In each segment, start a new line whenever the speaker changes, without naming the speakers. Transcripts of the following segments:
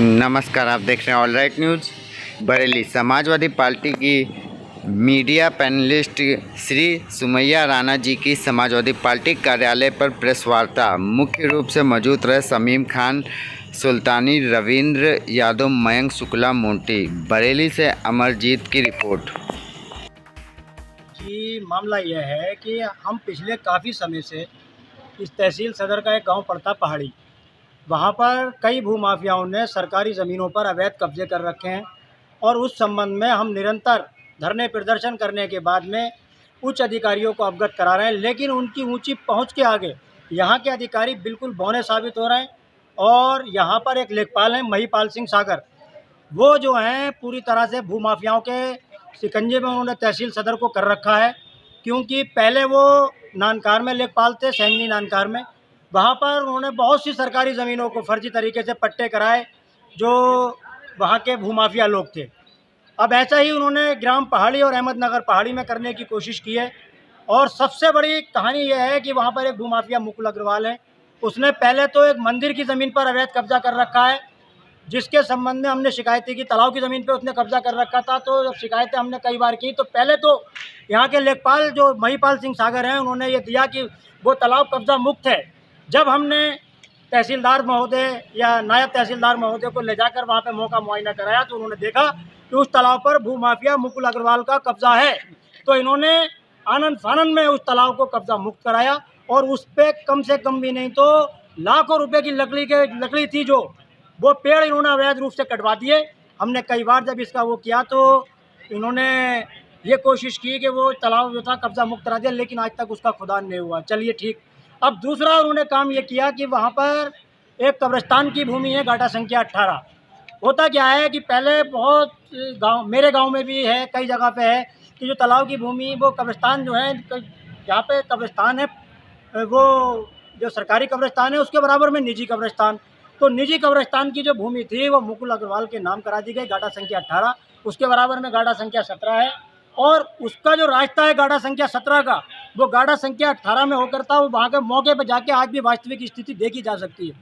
नमस्कार, आप देख रहे हैं all right news. Bareilly Samajwadi party की मीडिया पैनलिस्ट श्री सुमैया राणा जी की समाजवादी पार्टी कार्यालय पर प्रेस वार्ता। मुख्य रूप से मौजूद रहे शमीम खान, सुल्तानी, रविंद्र यादव, मयंक शुक्ला, मोंटी। बरेली से अमरजीत की रिपोर्ट।
जी, मामला यह है कि हम पिछले काफ़ी समय से इस तहसील सदर का एक गांव पड़ता पहाड़ी, वहां पर कई भूमाफियाओं ने सरकारी ज़मीनों पर अवैध कब्जे कर रखे हैं और उस संबंध में हम निरंतर धरने प्रदर्शन करने के बाद में उच्च अधिकारियों को अवगत करा रहे हैं, लेकिन उनकी ऊंची पहुंच के आगे यहां के अधिकारी बिल्कुल बौने साबित हो रहे हैं। और यहां पर एक लेखपाल हैं महिपाल सिंह सागर, वो जो हैं पूरी तरह से भूमाफियाओं के शिकंजे में उन्होंने तहसील सदर को कर रखा है, क्योंकि पहले वो नानकार में लेखपाल थे, सैंगनी नानकार में। वहाँ पर उन्होंने बहुत सी सरकारी ज़मीनों को फर्जी तरीके से पट्टे कराए जो वहाँ के भूमाफिया लोग थे। अब ऐसा ही उन्होंने ग्राम पहाड़ी और अहमदनगर पहाड़ी में करने की कोशिश की है। और सबसे बड़ी कहानी यह है कि वहाँ पर एक भूमाफिया मुकुल अग्रवाल है, उसने पहले तो एक मंदिर की ज़मीन पर अवैध कब्जा कर रखा है, जिसके संबंध में हमने शिकायतें की। तालाब की ज़मीन पे उसने कब्जा कर रखा था, तो जब शिकायतें हमने कई बार की तो पहले तो यहाँ के लेखपाल जो महिपाल सिंह सागर हैं उन्होंने ये दिया कि वो तालाब कब्जा मुक्त है। जब हमने तहसीलदार महोदय या नायब तहसीलदार महोदय को ले जाकर वहाँ पे मौका मुआयना कराया तो उन्होंने देखा कि उस तालाब पर भूमाफिया मुकुल अग्रवाल का कब्जा है। तो इन्होंने आनंद फानंद में उस तालाब को कब्जा मुक्त कराया और उस पर कम से कम भी नहीं तो लाखों रुपए की लकड़ी थी, जो वो पेड़ इन्होंने अवैध रूप से कटवा दिए। हमने कई बार जब इसका वो किया तो इन्होंने ये कोशिश की कि वो तालाब जो था कब्जा मुक्त करा दिया, लेकिन आज तक उसका खुदान नहीं हुआ। चलिए ठीक। अब दूसरा उन्होंने काम ये किया कि वहाँ पर एक कब्रिस्तान की भूमि है, गाटा संख्या 18। होता क्या है कि पहले बहुत गांव, मेरे गांव में भी है, कई जगह पे है कि जो तालाब की भूमि, वो कब्रिस्तान जो है, जहाँ पे कब्रिस्तान है वो जो सरकारी कब्रिस्तान है उसके बराबर में निजी कब्रिस्तान। तो निजी कब्रिस्तान की जो भूमि थी वो मुकुल अग्रवाल के नाम करा दी गई, गाटा संख्या 18। उसके बराबर में गाटा संख्या 17 है और उसका जो रास्ता है गाटा संख्या 17 का, वो गाटा संख्या 18 में होकर था। वो वहाँ के मौके पर जाके आज भी वास्तविक स्थिति देखी जा सकती है।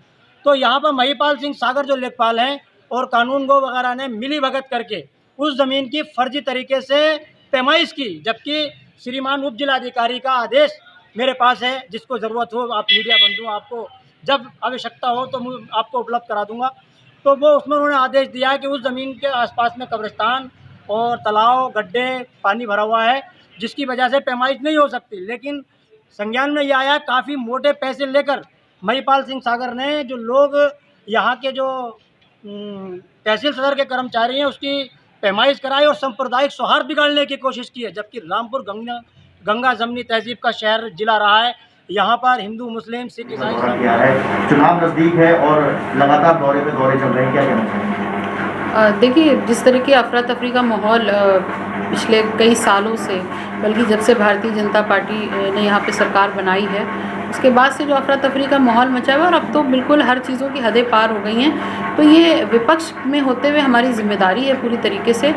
तो यहाँ पर महिपाल सिंह सागर जो लेखपाल हैं और कानून गो वगैरह ने मिली भगत करके उस ज़मीन की फर्जी तरीके से पैमाइश की, जबकि श्रीमान उप जिलाधिकारी का आदेश मेरे पास है, जिसको ज़रूरत हो आप मीडिया बंधु, आपको जब आवश्यकता हो तो मैं आपको उपलब्ध करा दूंगा। तो वो उसमें उन्होंने आदेश दिया है कि उस ज़मीन के आसपास में कब्रिस्तान और तालाब, गड्ढे, पानी भरा हुआ है, जिसकी वजह से पैमाइश नहीं हो सकती। लेकिन संज्ञान में यह आया, काफ़ी मोटे पैसे लेकर महिपाल सिंह सागर ने जो लोग यहाँ के जो तहसील सदर के कर्मचारी हैं उसकी पैमाइश कराई और सांप्रदायिक सौहार्द बिगाड़ने की कोशिश की है। जबकि रामपुर गंगा जमनी तहजीब का शहर जिला रहा है, यहाँ पर हिंदू, मुस्लिम, सिख, ईसाई
क्या है। चुनाव नज़दीक है और लगातार दौरे चल रहे हैं, क्या कहना चाहिए?
देखिए, जिस तरह की अफरा तफरी का माहौल पिछले कई सालों से, बल्कि जब से भारतीय जनता पार्टी ने यहाँ पे सरकार बनाई है उसके बाद से जो अफरा तफरी का माहौल मचा हुआ है और अब तो बिल्कुल हर चीज़ों की हदें पार हो गई हैं। तो ये विपक्ष में होते हुए हमारी जिम्मेदारी है पूरी तरीके से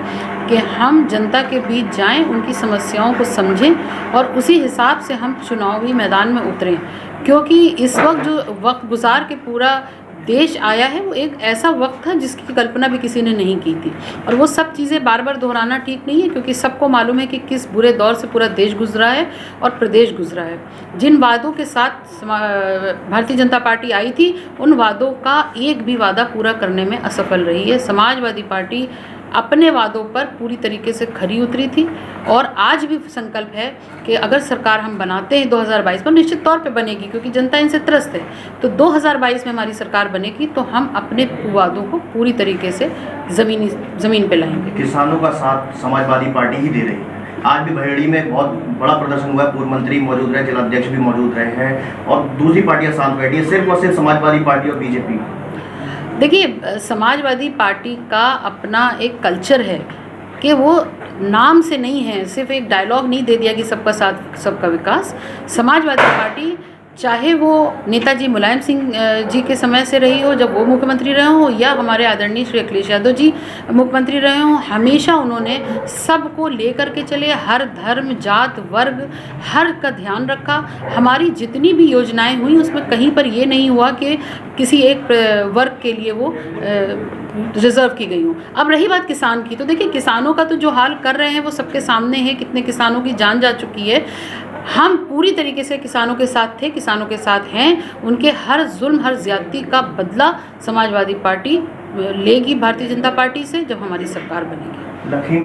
कि हम जनता के बीच जाएं, उनकी समस्याओं को समझें और उसी हिसाब से हम चुनावी मैदान में उतरें। क्योंकि इस वक्त जो वक्त गुजार के पूरा देश आया है वो एक ऐसा वक्त था जिसकी कल्पना भी किसी ने नहीं की थी। और वो सब चीज़ें बार बार दोहराना ठीक नहीं है, क्योंकि सबको मालूम है कि किस बुरे दौर से पूरा देश गुजरा है और प्रदेश गुजरा है। जिन वादों के साथ भारतीय जनता पार्टी आई थी उन वादों का एक भी वादा पूरा करने में असफल रही है। समाजवादी पार्टी अपने वादों पर पूरी तरीके से खरी उतरी थी और आज भी संकल्प है कि अगर सरकार हम बनाते हैं 2022 में, निश्चित तौर पे बनेगी क्योंकि जनता इनसे त्रस्त है, तो 2022 में हमारी सरकार बनेगी तो हम अपने वादों को पूरी तरीके से ज़मीन पे लाएंगे।
किसानों का साथ समाजवादी पार्टी ही दे रही है। आज भी बहेड़ी में बहुत बड़ा प्रदर्शन हुआ है, पूर्व मंत्री मौजूद रहे, जिलाध्यक्ष भी मौजूद रहे हैं और दूसरी पार्टियाँ शांत बैठी है, सिर्फ और सिर्फ समाजवादी पार्टी और बीजेपी।
देखिए, समाजवादी पार्टी का अपना एक कल्चर है कि वो नाम से नहीं है, सिर्फ एक डायलॉग नहीं दे दिया कि सबका साथ सबका विकास। समाजवादी पार्टी चाहे वो नेताजी मुलायम सिंह जी के समय से रही हो जब वो मुख्यमंत्री रहे हों, या हमारे आदरणीय श्री अखिलेश यादव जी मुख्यमंत्री रहे हों, हमेशा उन्होंने सबको लेकर के चले, हर धर्म, जात, वर्ग, हर का ध्यान रखा। हमारी जितनी भी योजनाएं हुई उसमें कहीं पर ये नहीं हुआ कि किसी एक वर्ग के लिए वो रिजर्व की गई हूँ। अब रही बात किसान की, तो देखिए किसानों का तो जो हाल कर रहे हैं वो सबके सामने है, कितने किसानों की जान जा चुकी है। हम पूरी तरीके से किसानों के साथ थे, किसानों के साथ हैं। उनके हर जुल्म, हर ज़्यादती का बदला समाजवादी पार्टी लेगी भारतीय जनता पार्टी से जब हमारी सरकार बनेगी।
लखीम